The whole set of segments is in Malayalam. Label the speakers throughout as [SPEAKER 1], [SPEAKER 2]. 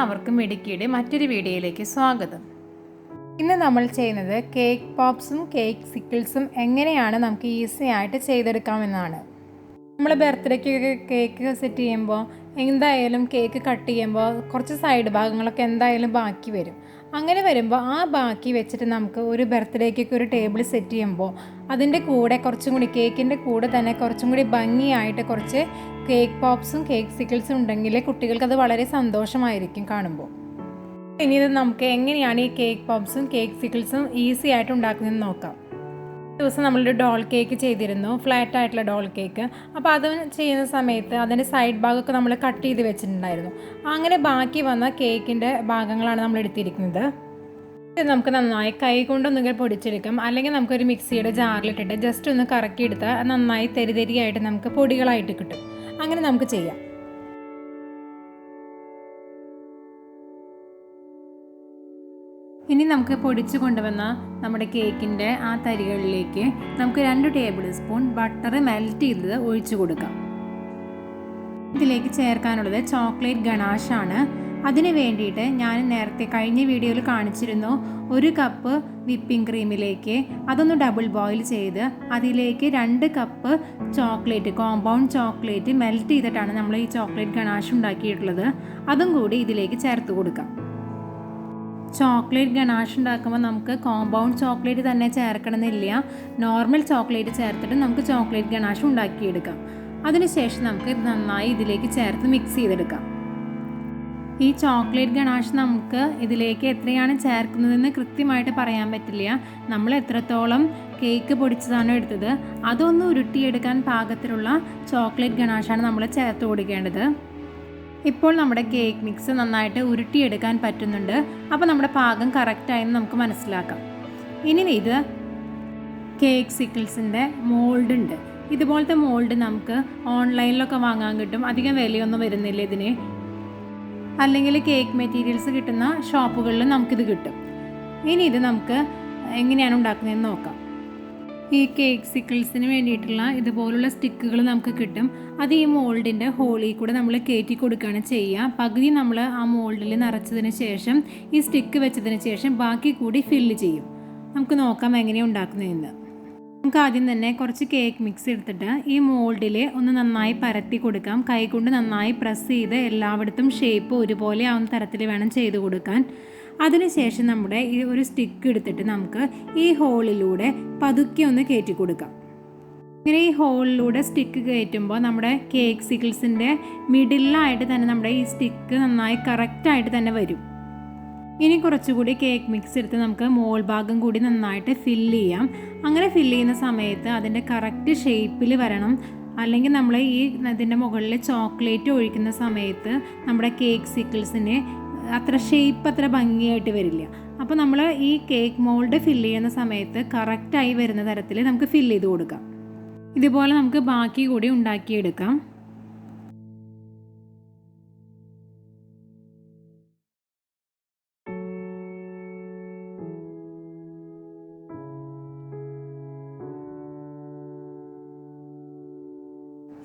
[SPEAKER 1] എല്ലാവർക്കും മിടുക്കിയുടെ മറ്റൊരു വീഡിയോയിലേക്ക് സ്വാഗതം. ഇന്ന് നമ്മൾ ചെയ്യുന്നത് കേക്ക് പോപ്സും കേക്ക് സിക്കിൾസും എങ്ങനെയാണ് നമുക്ക് ഈസി ആയിട്ട് ചെയ്തെടുക്കാമെന്നാണ്. നമ്മൾ ബർത്ത്ഡേക്കൊക്കെ കേക്ക് സെറ്റ് ചെയ്യുമ്പോൾ എന്തായാലും കേക്ക് കട്ട് ചെയ്യുമ്പോൾ കുറച്ച് സൈഡ് ഭാഗങ്ങളൊക്കെ എന്തായാലും ബാക്കി വരും. അങ്ങനെ വരുമ്പോൾ ആ ബാക്കി വെച്ചിട്ട് നമുക്ക് ഒരു ബർത്ത്ഡേക്കൊക്കെ ഒരു ടേബിൾ സെറ്റ് ചെയ്യുമ്പോൾ അതിൻ്റെ കൂടെ കുറച്ചും കൂടി കേക്കിൻ്റെ കൂടെ തന്നെ കുറച്ചും കൂടി ഭംഗിയായിട്ട് കുറച്ച് കേക്ക് പോപ്സും കേക്ക് സിക്കിൾസും ഉണ്ടെങ്കിൽ കുട്ടികൾക്കത് വളരെ സന്തോഷമായിരിക്കും കാണുമ്പോൾ. ഇനി ഇത് നമുക്ക് എങ്ങനെയാണ് ഈ കേക്ക് പോപ്സും കേക്ക് സിക്കിൾസും ഈസി ആയിട്ട് ഉണ്ടാക്കുന്നതെന്ന് നോക്കാം. ദിവസം നമ്മളൊരു ഡോൾ കേക്ക് ചെയ്തിരുന്നു, ഫ്ലാറ്റ് ആയിട്ടുള്ള ഡോൾ കേക്ക്. അപ്പോൾ അത് ചെയ്യുന്ന സമയത്ത് അതിൻ്റെ സൈഡ് ഭാഗമൊക്കെ നമ്മൾ കട്ട് ചെയ്ത് വെച്ചിട്ടുണ്ടായിരുന്നു. അങ്ങനെ ബാക്കി വന്ന കേക്കിൻ്റെ ഭാഗങ്ങളാണ് നമ്മൾ എടുത്തിരിക്കുന്നത്. ഇത് നമുക്ക് നന്നായി കൈ കൊണ്ടൊന്നുകിൽ പൊടിച്ചെടുക്കാം, അല്ലെങ്കിൽ നമുക്കൊരു മിക്സിയുടെ ജാറിലിട്ടിട്ട് ജസ്റ്റ് ഒന്ന് കറക്കിയെടുത്താൽ നന്നായി തെരിതെരിയായിട്ട് നമുക്ക് പൊടികളായിട്ട് കിട്ടും. അങ്ങനെ നമുക്ക് ചെയ്യാം. ഇനി നമുക്ക് പൊടിച്ചു കൊണ്ടുവന്ന നമ്മുടെ കേക്കിൻ്റെ ആ തരികളിലേക്ക് നമുക്ക് 2 ടേബിൾ സ്പൂൺ ബട്ടർ മെൽറ്റ് ചെയ്തത് ഒഴിച്ചു കൊടുക്കാം. ഇതിലേക്ക് ചേർക്കാനുള്ളത് ചോക്ലേറ്റ് ഗനാഷാണ്. അതിന് വേണ്ടിയിട്ട് ഞാൻ നേരത്തെ കഴിഞ്ഞ വീഡിയോയിൽ കാണിച്ചിരുന്നു, 1 കപ്പ് വിപ്പിംഗ് ക്രീമിലേക്ക് അതൊന്ന് ഡബിൾ ബോയിൽ ചെയ്ത് അതിലേക്ക് 2 cup chocolate, compound chocolate melt ചെയ്തിട്ടാണ് നമ്മൾ ഈ ചോക്ലേറ്റ് ഗനാഷ് ഉണ്ടാക്കിയിട്ടുള്ളത്. അതും കൂടി ഇതിലേക്ക് ചേർത്ത് കൊടുക്കാം. ചോക്ലേറ്റ് ഗനാഷ് ഉണ്ടാക്കുമ്പോൾ നമുക്ക് കോമ്പൗണ്ട് ചോക്ലേറ്റ് തന്നെ ചേർക്കണമെന്നില്ല, നോർമൽ ചോക്ലേറ്റ് ചേർത്തിട്ട് നമുക്ക് ചോക്ലേറ്റ് ഗനാഷ് ഉണ്ടാക്കിയെടുക്കാം. അതിനുശേഷം നമുക്ക് നന്നായി ഇതിലേക്ക് ചേർത്ത് മിക്സ് ചെയ്തെടുക്കാം. ഈ ചോക്ലേറ്റ് ഗനാഷ് നമുക്ക് ഇതിലേക്ക് എത്രയാണ് ചേർക്കുന്നതെന്ന് കൃത്യമായിട്ട് പറയാൻ പറ്റില്ല. നമ്മൾ എത്രത്തോളം കേക്ക് പൊടിച്ചതാണോ എടുത്തത് അതൊന്ന് ഉരുട്ടിയെടുക്കാൻ പാകത്തിലുള്ള ചോക്ലേറ്റ് ഗനാഷാണ് നമ്മൾ ചേർത്ത് കൊടുക്കേണ്ടത്. ഇപ്പോൾ നമ്മുടെ കേക്ക് മിക്സ് നന്നായിട്ട് ഉരുട്ടിയെടുക്കാൻ പറ്റുന്നുണ്ട്. അപ്പോൾ നമ്മുടെ പാകം കറക്റ്റായെന്ന് നമുക്ക് മനസ്സിലാക്കാം. ഇനി ഇത് കേക്ക് സിക്കിൾസിൻ്റെ മോൾഡ് ഉണ്ട്. ഇതുപോലത്തെ മോൾഡ് നമുക്ക് ഓൺലൈനിലൊക്കെ വാങ്ങാൻ കിട്ടും. അധികം വിലയൊന്നും വരുന്നില്ല ഇതിന്. അല്ലെങ്കിൽ കേക്ക് മെറ്റീരിയൽസ് കിട്ടുന്ന ഷോപ്പുകളിൽ നമുക്കിത് കിട്ടും. ഇനി ഇത് നമുക്ക് എങ്ങനെയാണ് ഉണ്ടാക്കുന്നതെന്ന് നോക്കാം. ഈ കേക്ക് സിക്കിൾസിന് വേണ്ടിയിട്ടുള്ള ഇതുപോലുള്ള സ്റ്റിക്കുകൾ നമുക്ക് കിട്ടും. അത് ഈ മോൾഡിൻ്റെ ഹോളിൽ കൂടെ നമ്മൾ കയറ്റി കൊടുക്കുകയാണ് ചെയ്യുക. പകുതി നമ്മൾ ആ മോൾഡിൽ നിറച്ചതിന് ശേഷം ഈ സ്റ്റിക്ക് വെച്ചതിന് ശേഷം ബാക്കി കൂടി ഫില്ല് ചെയ്യും. നമുക്ക് നോക്കാം എങ്ങനെയാണ് ഉണ്ടാക്കുന്നതെന്ന്. നമുക്ക് ആദ്യം തന്നെ കുറച്ച് കേക്ക് മിക്സ് എടുത്തിട്ട് ഈ മോൾഡിൽ ഒന്ന് നന്നായി പരത്തി കൊടുക്കാം. കൈകൊണ്ട് നന്നായി പ്രസ് ചെയ്ത് എല്ലായിടത്തും ഷേപ്പ് ഒരുപോലെ ആവുന്ന തരത്തിൽ വേണം ചെയ്ത് കൊടുക്കാൻ. അതിനുശേഷം നമ്മുടെ ഈ ഒരു സ്റ്റിക്ക് എടുത്തിട്ട് നമുക്ക് ഈ ഹോളിലൂടെ പതുക്കെ ഒന്ന് കയറ്റി കൊടുക്കാം. ഇങ്ങനെ ഈ ഹോളിലൂടെ സ്റ്റിക്ക് കയറ്റുമ്പോൾ നമ്മുടെ കേക്ക് സിക്കിൾസിൻ്റെ മിഡിലായിട്ട് തന്നെ നമ്മുടെ ഈ സ്റ്റിക്ക് നന്നായി കറക്റ്റായിട്ട് തന്നെ വരും. ഇനി കുറച്ചുകൂടി കേക്ക് മിക്സ് എടുത്ത് നമുക്ക് മോൾ ഭാഗം കൂടി നന്നായിട്ട് ഫില്ല് ചെയ്യാം. അങ്ങനെ ഫില്ല് ചെയ്യുന്ന സമയത്ത് അതിൻ്റെ കറക്റ്റ് ഷേപ്പിൽ വരണം. അല്ലെങ്കിൽ നമ്മൾ ഈ ഇതിൻ്റെ മുകളിൽ ചോക്ലേറ്റ് ഒഴിക്കുന്ന സമയത്ത് നമ്മുടെ കേക്ക് സിക്കിൾസിന് അത്ര ഭംഗിയായിട്ട് വരില്ല. അപ്പോൾ നമ്മൾ ഈ കേക്ക് മോൾഡ് ഫില്ല് ചെയ്യുന്ന സമയത്ത് കറക്റ്റായി വരുന്ന തരത്തിൽ നമുക്ക് ഫില്ല് ചെയ്ത് കൊടുക്കാം. ഇതുപോലെ നമുക്ക് ബാക്കി കൂടി ഉണ്ടാക്കിയെടുക്കാം.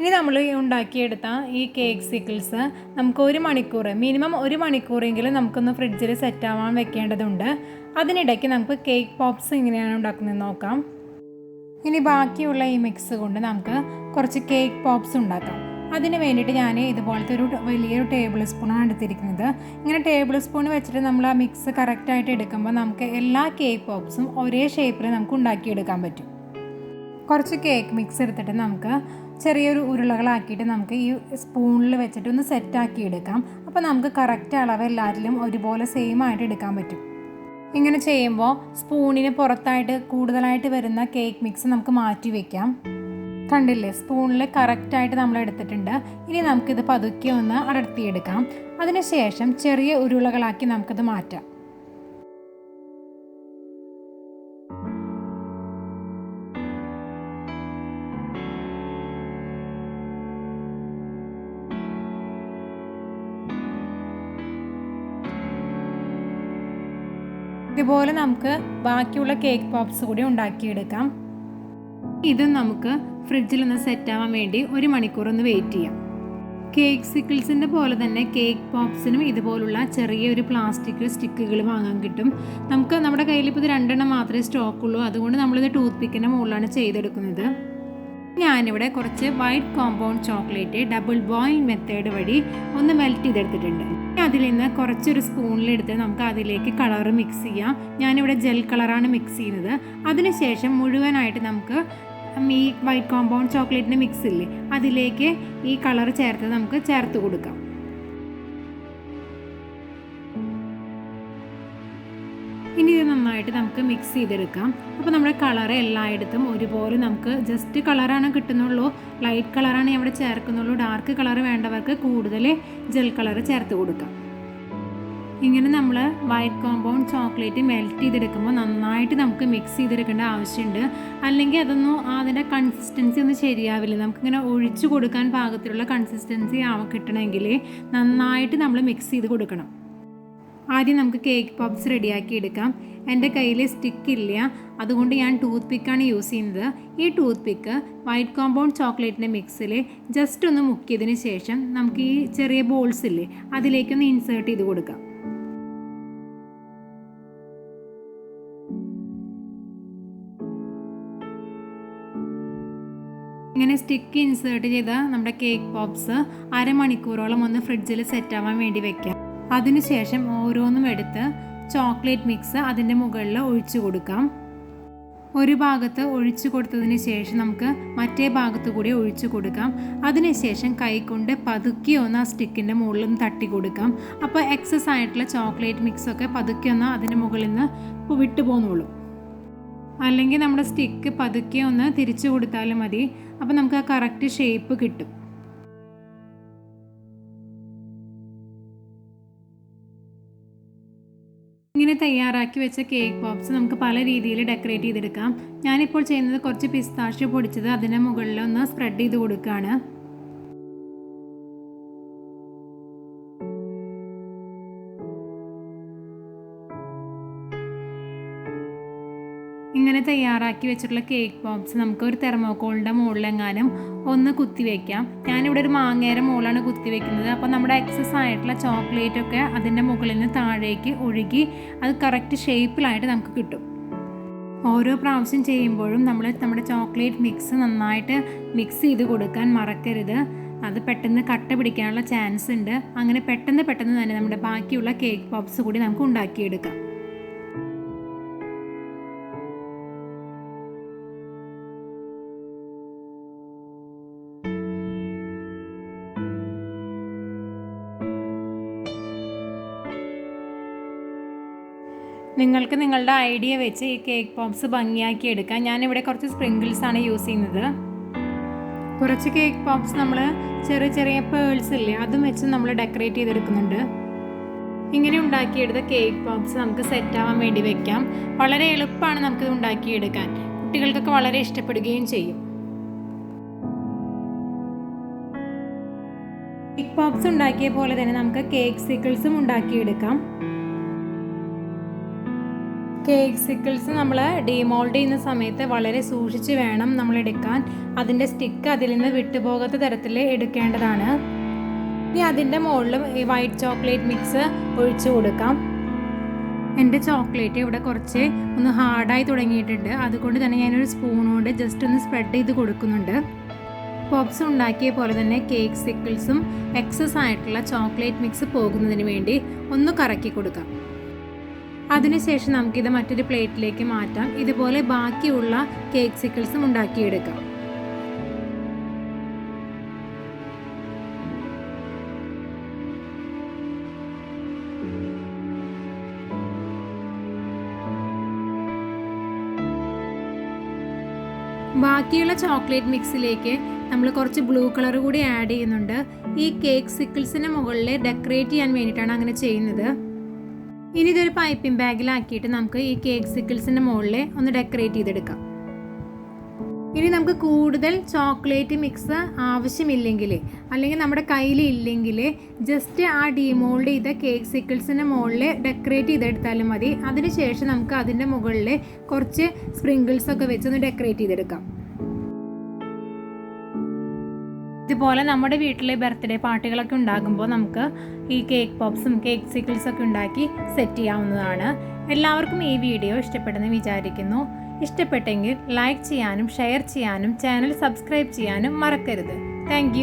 [SPEAKER 1] ഇനി നമ്മൾ ഉണ്ടാക്കിയെടുത്ത ഈ കേക്ക് സിക്കിൾസ് നമുക്ക് 1 മണിക്കൂർ, മിനിമം 1 മണിക്കൂറെങ്കിലും നമുക്കൊന്ന് ഫ്രിഡ്ജിൽ സെറ്റ് ആവാൻ വെക്കേണ്ടതുണ്ട്. അതിനിടയ്ക്ക് നമുക്ക് കേക്ക് പോപ്സ് എങ്ങനെയാണ് ഉണ്ടാക്കുന്നതെന്ന് നോക്കാം. ഇനി ബാക്കിയുള്ള ഈ മിക്സ് കൊണ്ട് നമുക്ക് കുറച്ച് കേക്ക് പോപ്സ് ഉണ്ടാക്കാം. അതിന് വേണ്ടിയിട്ട് ഞാൻ ഇതുപോലത്തെ ഒരു വലിയൊരു ടേബിൾ സ്പൂണാണ് എടുത്തിരിക്കുന്നത്. ഇങ്ങനെ ടേബിൾ സ്പൂൺ വെച്ചിട്ട് നമ്മൾ ആ മിക്സ് കറക്റ്റായിട്ട് എടുക്കുമ്പോൾ നമുക്ക് എല്ലാ കേക്ക് പോപ്സും ഒരേ ഷേപ്പിൽ നമുക്ക് ഉണ്ടാക്കിയെടുക്കാൻ പറ്റും. കുറച്ച് കേക്ക് മിക്സ് എടുത്തിട്ട് നമുക്ക് ചെറിയൊരു ഉരുളകളാക്കിയിട്ട് നമുക്ക് ഈ സ്പൂണിൽ വെച്ചിട്ട് ഒന്ന് സെറ്റാക്കി എടുക്കാം. അപ്പോൾ നമുക്ക് കറക്റ്റ് അളവ് എല്ലാവരിലും ഒരുപോലെ സെയിം ആയിട്ട് എടുക്കാൻ പറ്റും. ഇങ്ങനെ ചെയ്യുമ്പോൾ സ്പൂണിന് പുറത്തായിട്ട് കൂടുതലായിട്ട് വരുന്ന കേക്ക് മിക്സ് നമുക്ക് മാറ്റി വയ്ക്കാം. കണ്ടില്ലേ, സ്പൂണിൽ കറക്റ്റായിട്ട് നമ്മൾ എടുത്തിട്ടുണ്ട്. ഇനി നമുക്കിത് പതുക്കെ ഒന്ന് അടർത്തിയെടുക്കാം. അതിനുശേഷം ചെറിയ ഉരുളകളാക്കി നമുക്കിത് മാറ്റാം. ഇതുപോലെ നമുക്ക് ബാക്കിയുള്ള കേക്ക് പോപ്സ് കൂടി ഉണ്ടാക്കിയെടുക്കാം. ഇത് നമുക്ക് ഫ്രിഡ്ജിലൊന്ന് സെറ്റ് ആവാൻ വേണ്ടി 1 മണിക്കൂർ ഒന്ന് വെയിറ്റ് ചെയ്യാം. കേക്ക്സിക്കിൾസിൻ്റെ പോലെ തന്നെ കേക്ക് പോപ്സിനും ഇതുപോലുള്ള ചെറിയൊരു പ്ലാസ്റ്റിക് സ്റ്റിക്കുകൾ വാങ്ങാൻ കിട്ടും. നമുക്ക് നമ്മുടെ കയ്യിൽ ഇപ്പോൾ ഇത് 2 എണ്ണം മാത്രമേ സ്റ്റോക്കുള്ളൂ. അതുകൊണ്ട് നമ്മളിത് ടൂത്ത് പിക്കിൻ്റെ മുകളിലാണ് ചെയ്തെടുക്കുന്നത്. ഞാനിവിടെ കുറച്ച് white compound chocolate double boiling method വഴി ഒന്ന് മെൽറ്റ് ചെയ്തെടുത്തിട്ടുണ്ട്. അതിൽ നിന്ന് കുറച്ചൊരു സ്പൂണിലെടുത്ത് നമുക്ക് അതിലേക്ക് കളർ മിക്സ് ചെയ്യാം. ഞാനിവിടെ ജെൽ കളറാണ് മിക്സ് ചെയ്യുന്നത്. അതിനുശേഷം മുഴുവനായിട്ട് നമുക്ക് ഈ വൈറ്റ് കോമ്പൗണ്ട് ചോക്ലേറ്റിൻ്റെ മിക്സ് ഇല്ലേ, അതിലേക്ക് ഈ കളർ നമുക്ക് ചേർത്ത് കൊടുക്കാം. ഇനി ഇത് നന്നായിട്ട് നമുക്ക് മിക്സ് ചെയ്തെടുക്കാം. അപ്പോൾ നമ്മുടെ കളർ എല്ലായിടത്തും ഒരുപോലെ നമുക്ക് ജസ്റ്റ് കളറാണ് കിട്ടുന്നുള്ളൂ. ലൈറ്റ് കളറാണ് ഇവിടെ ചേർക്കുന്നുള്ളൂ. ഡാർക്ക് കളർ വേണ്ടവർക്ക് കൂടുതൽ ജെൽ കളർ ചേർത്ത് കൊടുക്കാം. ഇങ്ങനെ നമ്മൾ വൈറ്റ് കോമ്പൗണ്ട് ചോക്ലേറ്റ് മെൽറ്റ് ചെയ്തെടുക്കുമ്പോൾ നന്നായിട്ട് നമുക്ക് മിക്സ് ചെയ്തെടുക്കേണ്ട ആവശ്യമുണ്ട്. അല്ലെങ്കിൽ അതിൻ്റെ കൺസിസ്റ്റൻസി ഒന്നും ശരിയാവില്ല. നമുക്കിങ്ങനെ ഒഴിച്ചു കൊടുക്കാൻ പാകത്തിലുള്ള കൺസിസ്റ്റൻസി കിട്ടണമെങ്കിൽ നന്നായിട്ട് നമ്മൾ മിക്സ് ചെയ്ത് കൊടുക്കണം. ആദ്യം നമുക്ക് കേക്ക് പോപ്സ് റെഡിയാക്കി എടുക്കാം. എൻ്റെ കയ്യിൽ സ്റ്റിക്കില്ല, അതുകൊണ്ട് ഞാൻ ടൂത്ത് പിക്കാണ് യൂസ് ചെയ്യുന്നത്. ഈ ടൂത്ത് പിക്ക് വൈറ്റ് കോമ്പൗണ്ട് ചോക്ലേറ്റിൻ്റെ മിക്സിൽ ജസ്റ്റ് ഒന്ന് മുക്കിയതിന് ശേഷം നമുക്ക് ഈ ചെറിയ ബോൾസ് ഇല്ലേ, അതിലേക്കൊന്ന് ഇൻസേർട്ട് ചെയ്ത് കൊടുക്കാം. ഇങ്ങനെ സ്റ്റിക്ക് ഇൻസേർട്ട് ചെയ്ത നമ്മുടെ കേക്ക് പോപ്സ് അരമണിക്കൂറോളം ഒന്ന് ഫ്രിഡ്ജിൽ സെറ്റ് ആവാൻ വേണ്ടി വെക്കാം. അതിനുശേഷം ഓരോന്നും എടുത്ത് ചോക്ലേറ്റ് മിക്സ് അതിൻ്റെ മുകളിൽ ഒഴിച്ചു കൊടുക്കാം. ഒരു ഭാഗത്ത് ഒഴിച്ചു കൊടുത്തതിന് ശേഷം നമുക്ക് മറ്റേ ഭാഗത്ത് കൂടി ഒഴിച്ചു കൊടുക്കാം. അതിനുശേഷം കൈകൊണ്ട് പതുക്കി ഒന്ന് ആ സ്റ്റിക്കിൻ്റെ മുകളിൽ ഒന്ന് തട്ടി കൊടുക്കാം. അപ്പോൾ എക്സസ് ആയിട്ടുള്ള ചോക്ലേറ്റ് മിക്സൊക്കെ പതുക്കി ഒന്ന് അതിൻ്റെ മുകളിൽ നിന്ന് വിട്ടു പോന്നോളൂ. അല്ലെങ്കിൽ നമ്മുടെ സ്റ്റിക്ക് പതുക്കെ ഒന്ന് തിരിച്ചു കൊടുത്താലും മതി. അപ്പോൾ നമുക്ക് ആ കറക്റ്റ് ഷേപ്പ് കിട്ടും. ഇങ്ങനെ തയ്യാറാക്കി വെച്ച കേക്ക് പോപ്സ് നമുക്ക് പല രീതിയിൽ ഡെക്കറേറ്റ് ചെയ്തെടുക്കാം. ഞാനിപ്പോൾ ചെയ്യുന്നത് കുറച്ച് പിസ്താഷ്യോ പൊടിച്ചത് അതിൻ്റെ മുകളിൽ ഒന്ന് സ്പ്രെഡ് ചെയ്ത് കൊടുക്കുകയാണ്. ഇങ്ങനെ തയ്യാറാക്കി വെച്ചിട്ടുള്ള കേക്ക് പോപ്സ് നമുക്ക് ഒരു തെർമോക്കോളിൻ്റെ മുകളിലെങ്ങാനും ഒന്ന് കുത്തി വയ്ക്കാം. ഞാനിവിടെ ഒരു മാങ്ങയുടെ മുകളിലാണ് കുത്തി വെക്കുന്നത്. അപ്പോൾ നമ്മുടെ എക്സസ് ആയിട്ടുള്ള ചോക്ലേറ്റൊക്കെ അതിൻ്റെ മുകളിൽ നിന്ന് താഴേക്ക് ഒഴുകി അത് കറക്റ്റ് ഷേപ്പിലായിട്ട് നമുക്ക് കിട്ടും. ഓരോ പ്രാവശ്യം ചെയ്യുമ്പോഴും നമ്മുടെ ചോക്ലേറ്റ് മിക്സ് നന്നായിട്ട് മിക്സ് ചെയ്ത് കൊടുക്കാൻ മറക്കരുത്. അത് പെട്ടെന്ന് കട്ട പിടിക്കാനുള്ള ചാൻസ് ഉണ്ട്. അങ്ങനെ പെട്ടെന്ന് തന്നെ നമ്മുടെ ബാക്കിയുള്ള കേക്ക് പോപ്സ് കൂടി നമുക്ക് ഉണ്ടാക്കിയെടുക്കാം. നിങ്ങൾക്ക് നിങ്ങളുടെ ഐഡിയ വെച്ച് ഈ കേക്ക് പോപ്സ് ഭംഗിയാക്കി എടുക്കാം. ഞാനിവിടെ കുറച്ച് സ്പ്രിങ്കിൾസാണ് യൂസ് ചെയ്യുന്നത്. കുറച്ച് കേക്ക് പോപ്സ് നമ്മൾ ചെറിയ പേൾസ് ഇല്ലേ, അതും വെച്ച് നമ്മൾ ഡെക്കറേറ്റ് ചെയ്തെടുക്കുന്നുണ്ട്. ഇങ്ങനെ ഉണ്ടാക്കിയെടുത്ത കേക്ക് പോപ്സ് നമുക്ക് സെറ്റ് ആവാൻ വേണ്ടി വെക്കാം. വളരെ എളുപ്പമാണ് നമുക്കിത് ഉണ്ടാക്കിയെടുക്കാൻ. കുട്ടികൾക്കൊക്കെ വളരെ ഇഷ്ടപ്പെടുകയും ചെയ്യും. കേക്ക് പോപ്സ് ഉണ്ടാക്കിയ പോലെ തന്നെ നമുക്ക് കേക്ക്സിക്കിൾസും ഉണ്ടാക്കിയെടുക്കാം. കേക്ക്സിക്കിൾസ് നമ്മൾ ഡീമോൾഡ് ചെയ്യുന്ന സമയത്ത് വളരെ സൂക്ഷിച്ച് വേണം നമ്മൾ എടുക്കാൻ. അതിൻ്റെ സ്റ്റിക്ക് അതിൽ നിന്ന് വിട്ടുപോകാത്ത തരത്തിൽ എടുക്കേണ്ടതാണ്. ഇനി അതിൻ്റെ മുകളിലും ഈ വൈറ്റ് ചോക്ലേറ്റ് മിക്സ് ഒഴിച്ചു കൊടുക്കാം. എൻ്റെ ചോക്ലേറ്റ് ഇവിടെ കുറച്ച് ഒന്ന് ഹാർഡായി തുടങ്ങിയിട്ടുണ്ട്. അതുകൊണ്ട് തന്നെ ഞാനൊരു സ്പൂൺ കൊണ്ട് ജസ്റ്റ് ഒന്ന് സ്പ്രെഡ് ചെയ്ത് കൊടുക്കുന്നുണ്ട്. പോപ്സ് ഉണ്ടാക്കിയ പോലെ തന്നെ കേക്ക്സിക്കിൾസും എക്സസ് ആയിട്ടുള്ള ചോക്ലേറ്റ് മിക്സ് പോകുന്നതിന് വേണ്ടി ഒന്ന് കറക്കി കൊടുക്കാം. അതിനുശേഷം നമുക്കിത് മറ്റൊരു പ്ലേറ്റിലേക്ക് മാറ്റാം. ഇതുപോലെ ബാക്കിയുള്ള കേക്ക്സിക്കിൾസും ഉണ്ടാക്കിയെടുക്കാം. ബാക്കിയുള്ള ചോക്ലേറ്റ് മിക്സിലേക്ക് നമ്മൾ കുറച്ച് ബ്ലൂ കളർ കൂടി ആഡ് ചെയ്യുന്നുണ്ട്. ഈ കേക്ക്സിക്കിൾസിന് മുകളിൽ ഡെക്കറേറ്റ് ചെയ്യാൻ വേണ്ടിയിട്ടാണ് അങ്ങനെ ചെയ്യുന്നത്. ഇനി ഇതൊരു പൈപ്പിംഗ് ബാഗിലാക്കിയിട്ട് നമുക്ക് ഈ കേക്ക്സിക്കിൾസിൻ്റെ മുകളിൽ ഒന്ന് ഡെക്കറേറ്റ് ചെയ്തെടുക്കാം. ഇനി നമുക്ക് കൂടുതൽ ചോക്ലേറ്റ് മിക്സ് ആവശ്യമില്ലെങ്കിൽ, അല്ലെങ്കിൽ നമ്മുടെ കയ്യിൽ ഇല്ലെങ്കിൽ, ജസ്റ്റ് ആ ഡീമോൾഡ് ചെയ്ത കേക്ക്സിക്കിൾസിൻ്റെ മുകളിൽ ഡെക്കറേറ്റ് ചെയ്തെടുത്താലും മതി. അതിനുശേഷം നമുക്ക് അതിൻ്റെ മുകളിൽ കുറച്ച് സ്പ്രിങ്കിൾസൊക്കെ വെച്ചൊന്ന് ഡെക്കറേറ്റ് ചെയ്തെടുക്കാം. ഇതുപോലെ നമ്മുടെ വീട്ടിലെ ബർത്ത്ഡേ പാർട്ടികളൊക്കെ ഉണ്ടാകുമ്പോൾ നമുക്ക് ഈ കേക്ക് പോപ്സും കേക്ക്സിക്കിൾസൊക്കെ ഉണ്ടാക്കി സെറ്റ് ചെയ്യാവുന്നതാണ്. എല്ലാവർക്കും ഈ വീഡിയോ ഇഷ്ടപ്പെടുമെന്ന് വിചാരിക്കുന്നു. ഇഷ്ടപ്പെട്ടെങ്കിൽ ലൈക്ക് ചെയ്യാനും ഷെയർ ചെയ്യാനും ചാനൽ സബ്സ്ക്രൈബ് ചെയ്യാനും മറക്കരുത്. താങ്ക്